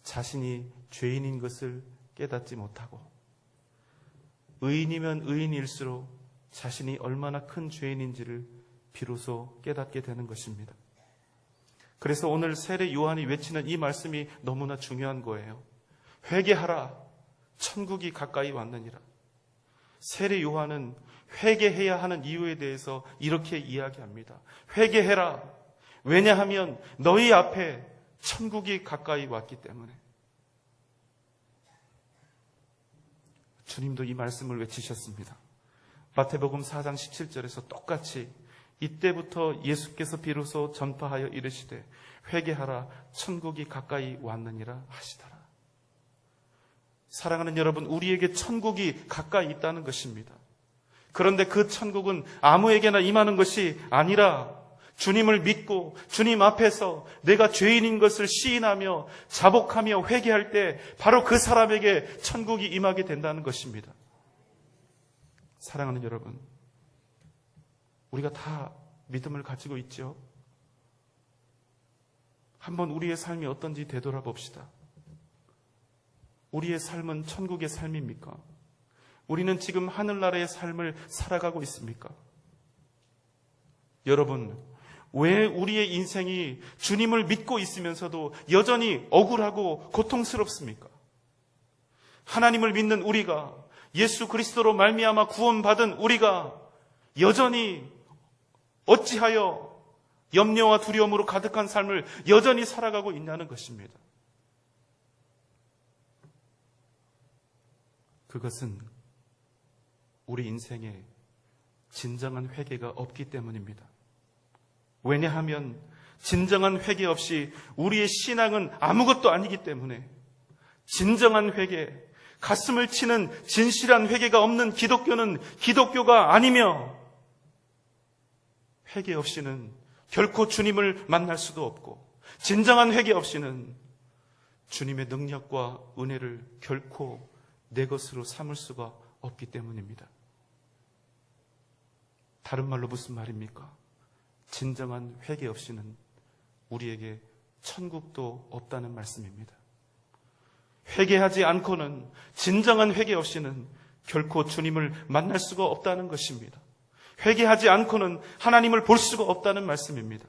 자신이 죄인인 것을 깨닫지 못하고 의인이면 의인일수록 자신이 얼마나 큰 죄인인지를 비로소 깨닫게 되는 것입니다. 그래서 오늘 세례 요한이 외치는 이 말씀이 너무나 중요한 거예요. 회개하라, 천국이 가까이 왔느니라. 세례 요한은 회개해야 하는 이유에 대해서 이렇게 이야기합니다. 회개해라. 왜냐하면 너희 앞에 천국이 가까이 왔기 때문에. 주님도 이 말씀을 외치셨습니다. 마태복음 4장 17절에서 똑같이 이때부터 예수께서 비로소 전파하여 이르시되 회개하라, 천국이 가까이 왔느니라 하시더라. 사랑하는 여러분, 우리에게 천국이 가까이 있다는 것입니다. 그런데 그 천국은 아무에게나 임하는 것이 아니라 주님을 믿고 주님 앞에서 내가 죄인인 것을 시인하며 자복하며 회개할 때 바로 그 사람에게 천국이 임하게 된다는 것입니다. 사랑하는 여러분, 우리가 다 믿음을 가지고 있죠. 한번 우리의 삶이 어떤지 되돌아봅시다. 우리의 삶은 천국의 삶입니까? 우리는 지금 하늘나라의 삶을 살아가고 있습니까? 여러분, 왜 우리의 인생이 주님을 믿고 있으면서도 여전히 억울하고 고통스럽습니까? 하나님을 믿는 우리가, 예수 그리스도로 말미암아 구원받은 우리가 여전히 어찌하여 염려와 두려움으로 가득한 삶을 여전히 살아가고 있냐는 것입니다. 그것은 우리 인생에 진정한 회개가 없기 때문입니다. 왜냐하면 진정한 회개 없이 우리의 신앙은 아무것도 아니기 때문에 진정한 회개, 가슴을 치는 진실한 회개가 없는 기독교는 기독교가 아니며 회개 없이는 결코 주님을 만날 수도 없고 진정한 회개 없이는 주님의 능력과 은혜를 결코 내 것으로 삼을 수가 없기 때문입니다. 다른 말로 무슨 말입니까? 진정한 회개 없이는 우리에게 천국도 없다는 말씀입니다. 회개하지 않고는, 진정한 회개 없이는 결코 주님을 만날 수가 없다는 것입니다. 회개하지 않고는 하나님을 볼 수가 없다는 말씀입니다.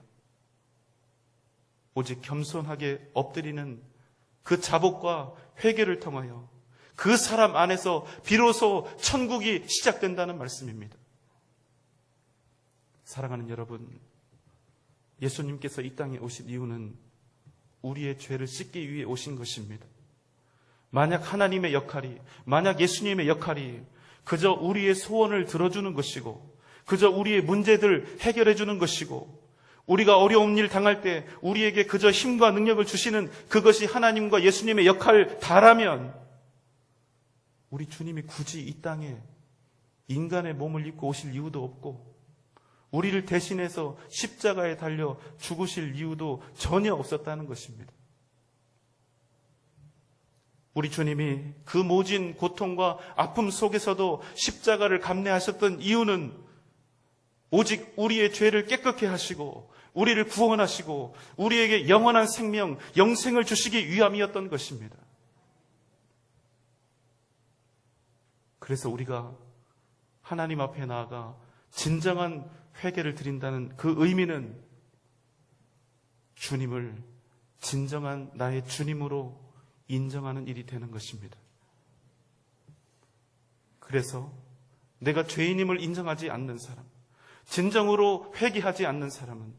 오직 겸손하게 엎드리는 그 자복과 회개를 통하여 그 사람 안에서 비로소 천국이 시작된다는 말씀입니다. 사랑하는 여러분, 예수님께서 이 땅에 오신 이유는 우리의 죄를 씻기 위해 오신 것입니다. 만약 하나님의 역할이, 만약 예수님의 역할이 그저 우리의 소원을 들어주는 것이고 그저 우리의 문제들 해결해 주는 것이고 우리가 어려운 일 당할 때 우리에게 그저 힘과 능력을 주시는 그것이 하나님과 예수님의 역할다라면 우리 주님이 굳이 이 땅에 인간의 몸을 입고 오실 이유도 없고 우리를 대신해서 십자가에 달려 죽으실 이유도 전혀 없었다는 것입니다. 우리 주님이 그 모진 고통과 아픔 속에서도 십자가를 감내하셨던 이유는 오직 우리의 죄를 깨끗게 하시고 우리를 구원하시고 우리에게 영원한 생명, 영생을 주시기 위함이었던 것입니다. 그래서 우리가 하나님 앞에 나아가 진정한 회개를 드린다는 그 의미는 주님을 진정한 나의 주님으로 인정하는 일이 되는 것입니다. 그래서 내가 죄인임을 인정하지 않는 사람, 진정으로 회개하지 않는 사람은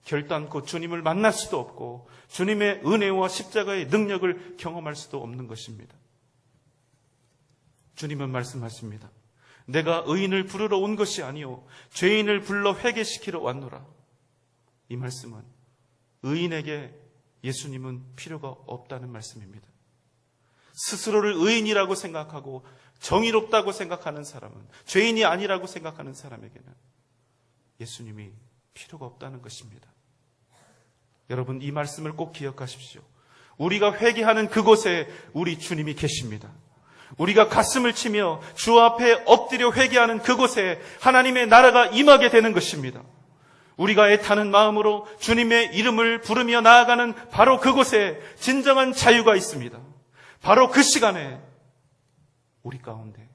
결단코 주님을 만날 수도 없고 주님의 은혜와 십자가의 능력을 경험할 수도 없는 것입니다. 주님은 말씀하십니다. 내가 의인을 부르러 온 것이 아니요 죄인을 불러 회개시키러 왔노라. 이 말씀은 의인에게 예수님은 필요가 없다는 말씀입니다. 스스로를 의인이라고 생각하고 정의롭다고 생각하는 사람은, 죄인이 아니라고 생각하는 사람에게는 예수님이 필요가 없다는 것입니다. 여러분, 이 말씀을 꼭 기억하십시오. 우리가 회개하는 그곳에 우리 주님이 계십니다. 우리가 가슴을 치며 주 앞에 엎드려 회개하는 그곳에 하나님의 나라가 임하게 되는 것입니다. 우리가 애타는 마음으로 주님의 이름을 부르며 나아가는 바로 그곳에 진정한 자유가 있습니다. 바로 그 시간에 우리 가운데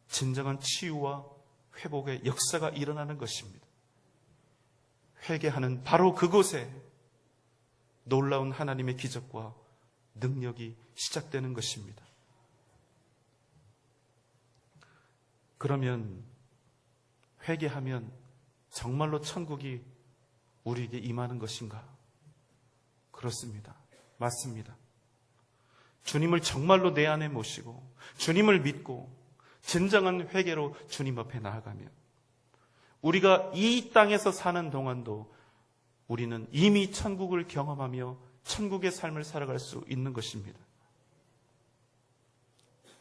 진정한 치유와 회복의 역사가 일어나는 것입니다. 회개하는 바로 그곳에 놀라운 하나님의 기적과 능력이 시작되는 것입니다. 그러면 회개하면 정말로 천국이 우리에게 임하는 것인가? 그렇습니다. 맞습니다. 주님을 정말로 내 안에 모시고 주님을 믿고 진정한 회개로 주님 앞에 나아가면 우리가 이 땅에서 사는 동안도 우리는 이미 천국을 경험하며 천국의 삶을 살아갈 수 있는 것입니다.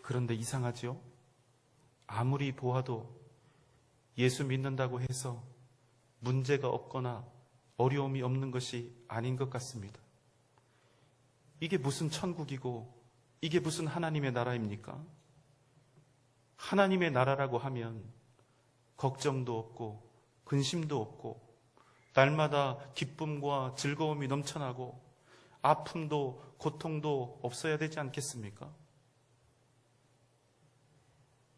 그런데 이상하죠? 아무리 보아도 예수 믿는다고 해서 문제가 없거나 어려움이 없는 것이 아닌 것 같습니다. 이게 무슨 천국이고 이게 무슨 하나님의 나라입니까? 하나님의 나라라고 하면 걱정도 없고 근심도 없고 날마다 기쁨과 즐거움이 넘쳐나고 아픔도 고통도 없어야 되지 않겠습니까?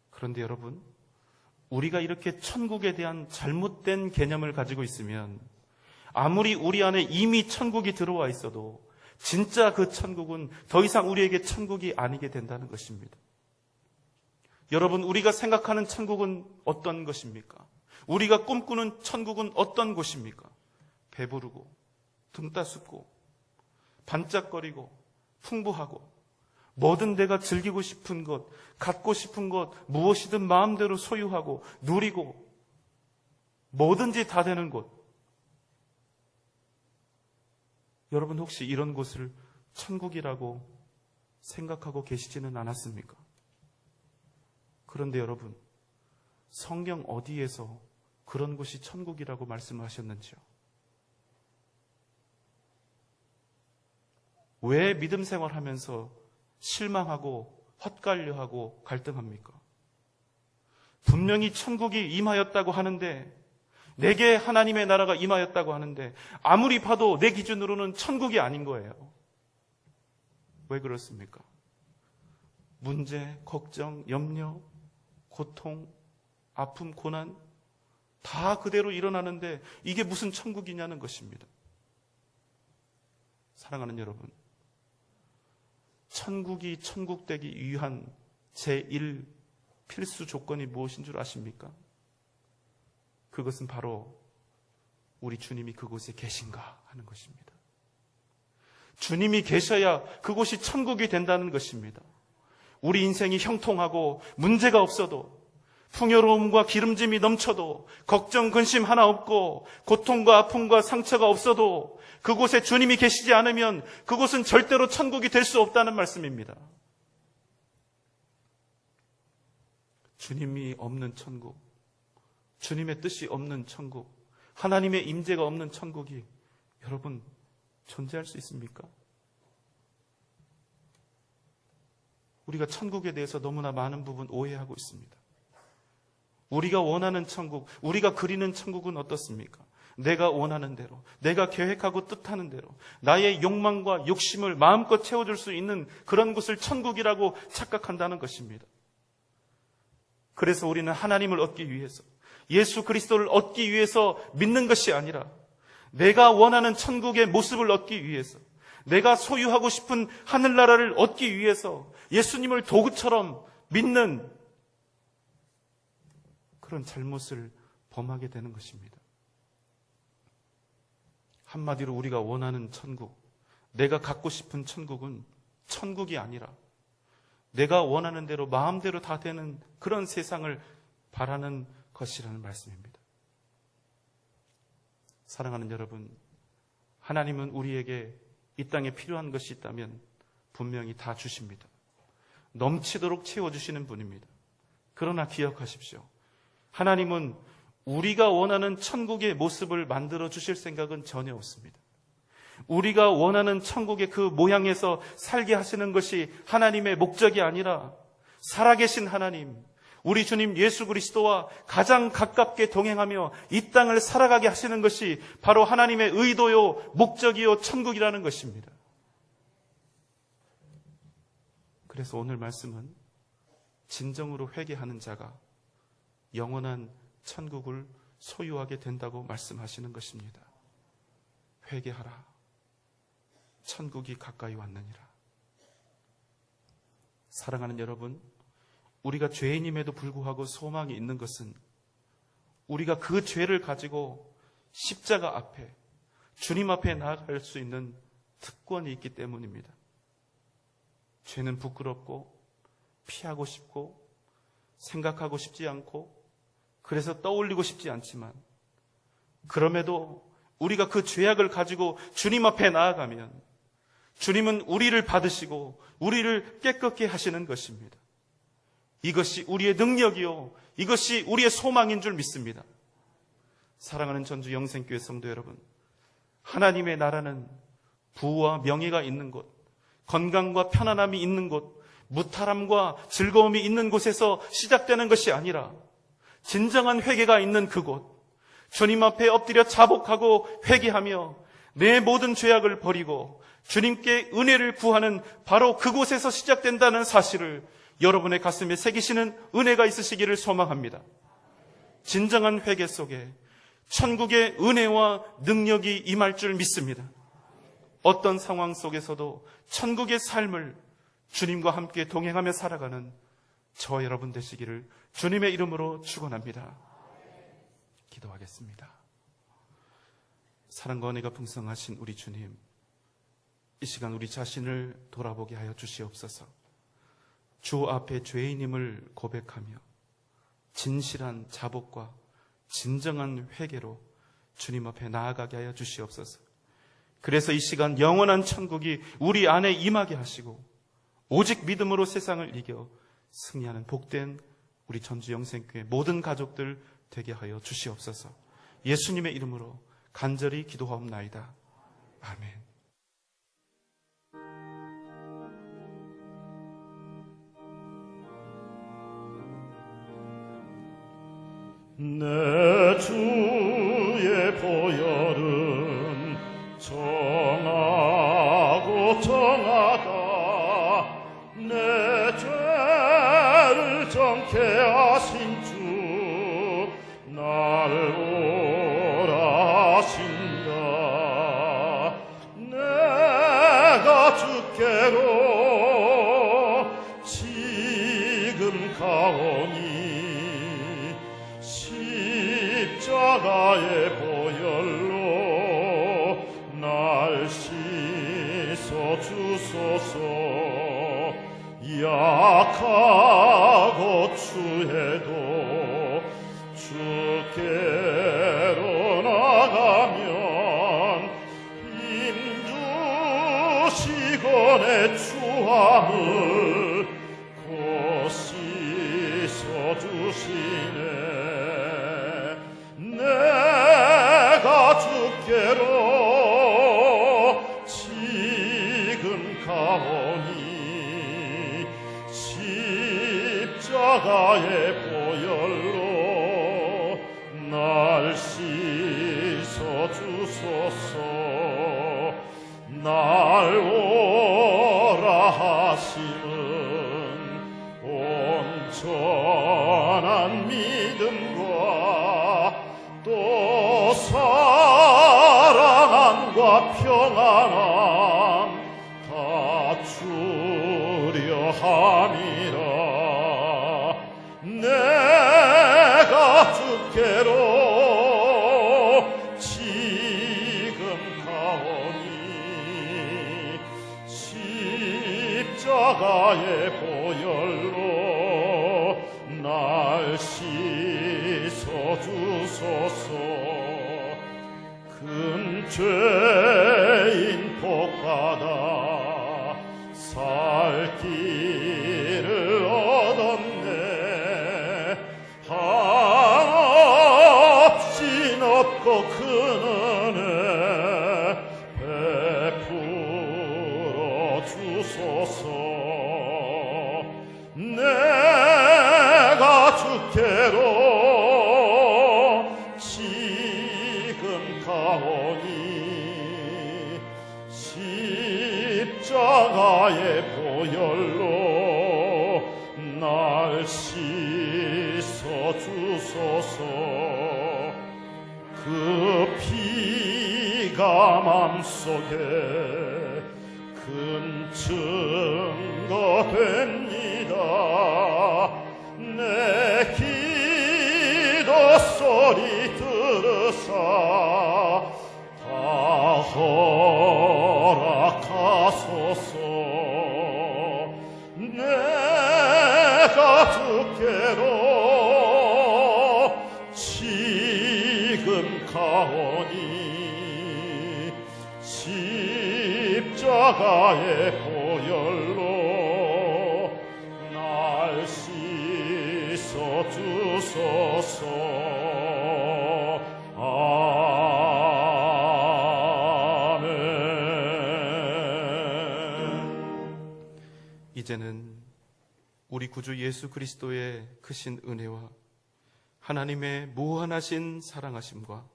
그런데 여러분, 우리가 이렇게 천국에 대한 잘못된 개념을 가지고 있으면 아무리 우리 안에 이미 천국이 들어와 있어도 진짜 그 천국은 더 이상 우리에게 천국이 아니게 된다는 것입니다. 여러분, 우리가 생각하는 천국은 어떤 것입니까? 우리가 꿈꾸는 천국은 어떤 곳입니까? 배부르고 등 따숩고 반짝거리고 풍부하고 뭐든 내가 즐기고 싶은 것, 갖고 싶은 것 무엇이든 마음대로 소유하고 누리고 뭐든지 다 되는 곳. 여러분, 혹시 이런 곳을 천국이라고 생각하고 계시지는 않았습니까? 그런데 여러분, 성경 어디에서 그런 곳이 천국이라고 말씀하셨는지요? 왜 믿음 생활하면서 실망하고 헛갈려하고 갈등합니까? 분명히 천국이 임하였다고 하는데, 내게 하나님의 나라가 임하였다고 하는데 아무리 봐도 내 기준으로는 천국이 아닌 거예요. 왜 그렇습니까? 문제, 걱정, 염려, 고통, 아픔, 고난 다 그대로 일어나는데 이게 무슨 천국이냐는 것입니다. 사랑하는 여러분, 천국이 천국되기 위한 제1 필수 조건이 무엇인 줄 아십니까? 그것은 바로 우리 주님이 그곳에 계신가 하는 것입니다. 주님이 계셔야 그곳이 천국이 된다는 것입니다. 우리 인생이 형통하고 문제가 없어도, 풍요로움과 기름짐이 넘쳐도, 걱정, 근심 하나 없고 고통과 아픔과 상처가 없어도 그곳에 주님이 계시지 않으면 그곳은 절대로 천국이 될 수 없다는 말씀입니다. 주님이 없는 천국, 주님의 뜻이 없는 천국, 하나님의 임재가 없는 천국이 여러분 존재할 수 있습니까? 우리가 천국에 대해서 너무나 많은 부분 오해하고 있습니다. 우리가 원하는 천국, 우리가 그리는 천국은 어떻습니까? 내가 원하는 대로, 내가 계획하고 뜻하는 대로 나의 욕망과 욕심을 마음껏 채워줄 수 있는 그런 곳을 천국이라고 착각한다는 것입니다. 그래서 우리는 하나님을 얻기 위해서, 예수 그리스도를 얻기 위해서 믿는 것이 아니라 내가 원하는 천국의 모습을 얻기 위해서, 내가 소유하고 싶은 하늘나라를 얻기 위해서 예수님을 도구처럼 믿는 그런 잘못을 범하게 되는 것입니다. 한마디로 우리가 원하는 천국, 내가 갖고 싶은 천국은 천국이 아니라 내가 원하는 대로 마음대로 다 되는 그런 세상을 바라는 것이라는 말씀입니다. 사랑하는 여러분, 하나님은 우리에게 이 땅에 필요한 것이 있다면 분명히 다 주십니다. 넘치도록 채워주시는 분입니다. 그러나 기억하십시오. 하나님은 우리가 원하는 천국의 모습을 만들어 주실 생각은 전혀 없습니다. 우리가 원하는 천국의 그 모양에서 살게 하시는 것이 하나님의 목적이 아니라 살아계신 하나님, 우리 주님 예수 그리스도와 가장 가깝게 동행하며 이 땅을 살아가게 하시는 것이 바로 하나님의 의도요, 목적이요, 천국이라는 것입니다. 그래서 오늘 말씀은 진정으로 회개하는 자가 영원한 천국을 소유하게 된다고 말씀하시는 것입니다. 회개하라. 천국이 가까이 왔느니라. 사랑하는 여러분, 우리가 죄인임에도 불구하고 소망이 있는 것은 우리가 그 죄를 가지고 십자가 앞에, 주님 앞에 나아갈 수 있는 특권이 있기 때문입니다. 죄는 부끄럽고 피하고 싶고 생각하고 싶지 않고 그래서 떠올리고 싶지 않지만, 그럼에도 우리가 그 죄악을 가지고 주님 앞에 나아가면 주님은 우리를 받으시고 우리를 깨끗게 하시는 것입니다. 이것이 우리의 능력이요, 이것이 우리의 소망인 줄 믿습니다. 사랑하는 전주 영생교회 성도 여러분, 하나님의 나라는 부와 명예가 있는 곳, 건강과 편안함이 있는 곳, 무탈함과 즐거움이 있는 곳에서 시작되는 것이 아니라 진정한 회개가 있는 그곳, 주님 앞에 엎드려 자복하고 회개하며 내 모든 죄악을 버리고 주님께 은혜를 구하는 바로 그곳에서 시작된다는 사실을 여러분의 가슴에 새기시는 은혜가 있으시기를 소망합니다. 진정한 회개 속에 천국의 은혜와 능력이 임할 줄 믿습니다. 어떤 상황 속에서도 천국의 삶을 주님과 함께 동행하며 살아가는 저 여러분 되시기를 주님의 이름으로 축원합니다. 기도하겠습니다. 사랑과 은혜가 풍성하신 우리 주님, 이 시간 우리 자신을 돌아보게 하여 주시옵소서. 주 앞에 죄인임을 고백하며 진실한 자복과 진정한 회개로 주님 앞에 나아가게 하여 주시옵소서. 그래서 이 시간 영원한 천국이 우리 안에 임하게 하시고 오직 믿음으로 세상을 이겨 승리하는 복된 우리 전주 영생교회 모든 가족들 되게 하여 주시옵소서. 예수님의 이름으로 간절히 기도하옵나이다. 아멘. 내 주의 보혈은 정하고 정하다. 내 죄를 정케 하신 주 나를 오라 하신다. 내가 주께로 지금 가오니 십자가의 보혈로 날 씻어 주소서. 약하고 추해도 주께로 나가면 힘 주시고 내 추함을 곧 씻어 주시네. 내가 주께로 지금 가오니 십자가의 보혈로 날 씻어 주소서. 날 오라 하시는 온전한 믿음과 또 사랑함과 평안함 다 주려 함이라. 내가 주께로 지금 가오니 십자가 십자가의 보혈로 날 씻어주소서. 큰 죄인 복받아 살 길을 얻었네. 한없이 높고 큰 은혜 베풀어 주소서. 내가 주께로 지금 가오니 십자가의 보혈로 날 씻어 주소서. 그 피가 맘속에 큰 증거 됩니다. 내 기도 소리 들으사 다 허락하소서. 내가 주께로 지금 가오니 십자가의 보혈로 날 씻어 주소서. 아멘. 이제는 우리 구주 예수 그리스도의 크신 은혜와 하나님의 무한하신 사랑하심과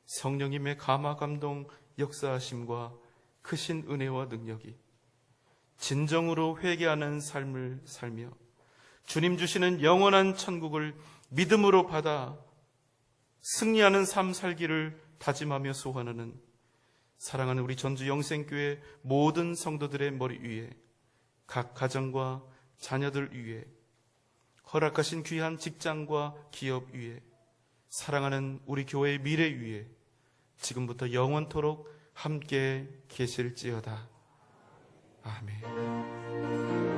성령님의 감화 감동 역사하심과 크신 은혜와 능력이 진정으로 회개하는 삶을 살며 주님 주시는 영원한 천국을 믿음으로 받아 승리하는 삶 살기를 다짐하며 소원하는 사랑하는 우리 전주 영생교회 모든 성도들의 머리 위에, 각 가정과 자녀들 위에, 허락하신 귀한 직장과 기업 위에, 사랑하는 우리 교회의 미래 위에 지금부터 영원토록 함께 계실지어다. 아멘.